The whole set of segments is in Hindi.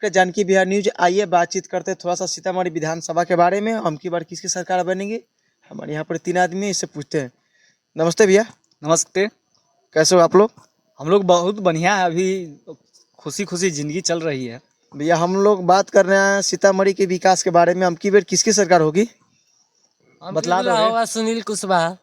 जानकी बिहार न्यूज, आइए बातचीत करते हैं थोड़ा सा सीतामढ़ी विधानसभा के बारे में। हम की बार किसकी सरकार बनेगी, हमारे यहाँ पर 3 आदमी हैं, इससे पूछते हैं। नमस्ते भैया। नमस्ते। कैसे हो आप लोग? हम लोग बहुत बढ़िया है, अभी खुशी खुशी जिंदगी चल रही है। भैया हम लोग बात कर रहे हैं सीतामढ़ी के विकास के बारे में। हम की बार किसकी सरकार होगी बतला दो। होगा सुनील कुशवाहा।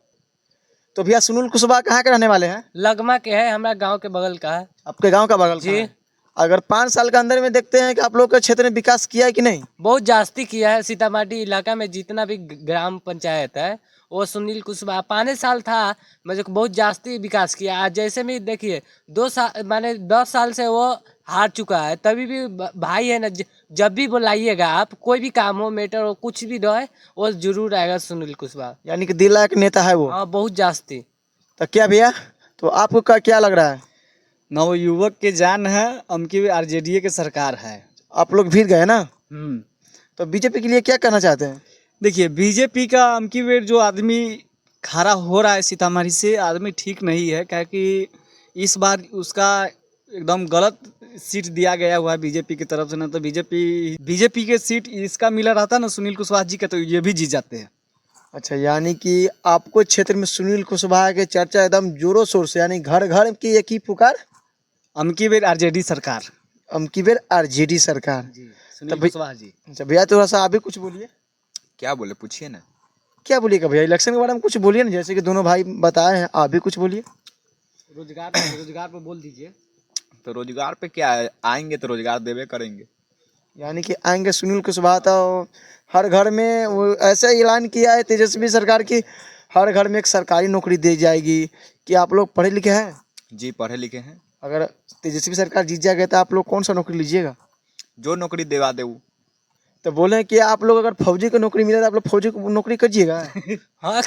तो भैया सुनील कुशवाहा कहाँ के रहने वाले हैं? लगमा के है, हमारा गांव के बगल का है। आपके गाँव का बगल का जी। है। अगर 5 साल के अंदर में देखते हैं कि आप लोग के क्षेत्र में विकास किया है कि नहीं? बहुत जास्ती किया है। सीतामढ़ी इलाका में जितना भी ग्राम पंचायत है वो सुनील कुशवाहा 5 साल था, मतलब बहुत जास्ती विकास किया। आज जैसे में देखिए 2 साल माने 10 साल से वो हार चुका है, तभी भी भाई है ना, जब भी बुलाइएगा आप, कोई भी काम हो, मैटर हो, कुछ भी रहे, वो जरूर आएगा सुनील कुशवाहा। यानी कि दिल लायक नेता है वो। हाँ, बहुत जास्ती। तो क्या भैया, तो आपको क्या लग रहा है? नवयुवक के जान है, अमकी आरजेडी के सरकार है। आप लोग भीड़ गए ना, तो बीजेपी के लिए क्या कहना चाहते हैं? देखिए, बीजेपी का अमकी बेर जो आदमी खड़ा हो रहा है सीतामढ़ी से, आदमी ठीक नहीं है, क्योंकि इस बार उसका एकदम गलत सीट दिया गया हुआ है बीजेपी की तरफ से। ना तो बीजेपी के सीट इसका मिला रहता ना सुनील कुशवाहा जी का, तो ये भी जीत जाते हैं। अच्छा, यानी कि आपको क्षेत्र में सुनील कुशवाहा के चर्चा एकदम जोरों शोर से, यानी घर घर की एक ही पुकार, अमकी बेर आरजेडी सरकार। अमकी बेर आरजेडी सरकार। सुनील कुशवाहा जी। अच्छा भैया, थोड़ा सा आप भी कुछ बोलिए। क्या बोले, पूछिए ना। क्या बोलिएगा भैया, इलेक्शन के बारे में कुछ बोलिए ना, जैसे कि दोनों भाई बताए हैं, आप भी कुछ बोलिए। रोजगार पे बोल दीजिए। तो रोजगार पे क्या है, आएंगे तो रोजगार देवे करेंगे। यानी कि आएंगे सुनील कुशवाहा, तो हर घर में वो ऐसा ऐलान किया है तेजस्वी सरकार की, हर घर में एक सरकारी नौकरी दी जाएगी। कि आप लोग पढ़े लिखे हैं? जी, पढ़े लिखे हैं। अगर तेजस्वी सरकार जीत जाएगी तो आप लोग कौन सा नौकरी लीजिएगा? जो नौकरी देवा दे वो। तो बोले कि आप लोग अगर फौजी की नौकरी मिले तो आप लोग फौजी की नौकरी करिएगा? हाँ,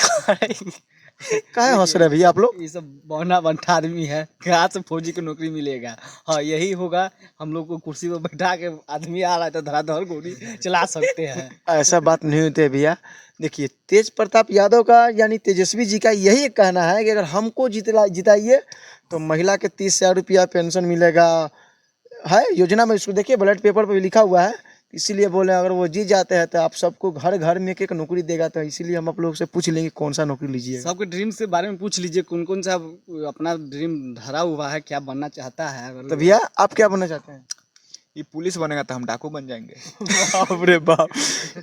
काहे हंस रहे भैया आप लोग? ये सब बौना बंठा आदमी है, कहाँ से फौजी की नौकरी मिलेगा। हाँ, यही होगा। हम लोग को कुर्सी पर बैठा के आदमी आ रहा है तो धड़ाधड़ गोली चला सकते हैं। ऐसा बात नहीं होती है भैया। देखिए, तेज प्रताप यादव का यानी तेजस्वी जी का यही कहना है कि अगर हमको जिताइए तो महिला के 30,000 रुपया पेंशन मिलेगा, है योजना में। इसको देखिए, बैलेट पेपर पर लिखा हुआ है। इसीलिए बोले अगर वो जीत जाते हैं तो आप सबको घर घर में एक नौकरी देगा। तो इसीलिए हम आप लोग से पूछ लेंगे कौन सा नौकरी लीजिए। सबके ड्रीम के बारे में पूछ लीजिए, कौन कौन सा अपना ड्रीम धरा हुआ है, क्या बनना चाहता है। तो भैया आप क्या बनना चाहते हैं? ये पुलिस बनेगा तो हम डाकू बन जाएंगे। बाप रे बाप,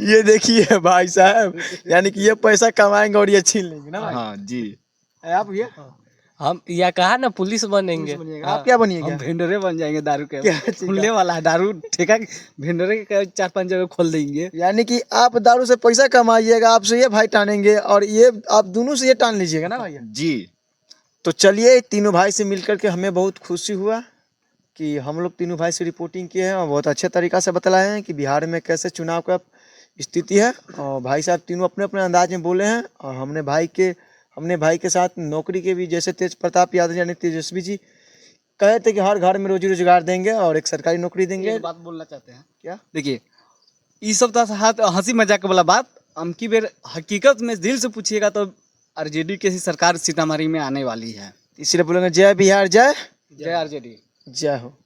ये देखिए भाई साहब, यानी कि ये पैसा कमाएंगे और ये छीन लेंगे ना भाई? हाँ जी। आप भैया? हम या कहा ना पुलिस बनेंगे। आप क्या बनिएगा? हम भेंडरे बन जाएंगे, दारू के क्या चीज़ का? खुलने वाला है दारू ठेका, भेंडरे के 4-5 जगह खोल देंगे। यानी कि आप दारू से पैसा कमाइएगा, आपसे ये भाई टानेंगे और ये आप दोनों से ये टान लीजिएगा ना भैया? जी। तो चलिए, तीनों भाई से मिलकर के हमें बहुत खुशी हुआ कि हम लोग तीनों भाई से रिपोर्टिंग किए हैं और बहुत अच्छे तरीक़ा से बताए हैं कि बिहार में कैसे चुनाव का स्थिति है। और भाई साहब तीनों अपने अपने अंदाज में बोले हैं। और हमने भाई के साथ नौकरी के भी, जैसे तेज प्रताप यादव यानी तेजस्वी जी कहे थे कि हर घर में रोजी रोजगार देंगे और एक सरकारी नौकरी देंगे। एक बात बोलना चाहते हैं क्या? देखिए, ये सब तो हंसी मजाक वाला बात, अमकी बेर हकीकत में दिल से पूछिएगा तो आरजेडी की ही सरकार सीतामढ़ी में आने वाली है। इसलिए बोलेंगे जय बिहार, जय जय आरजेडी। जय हो।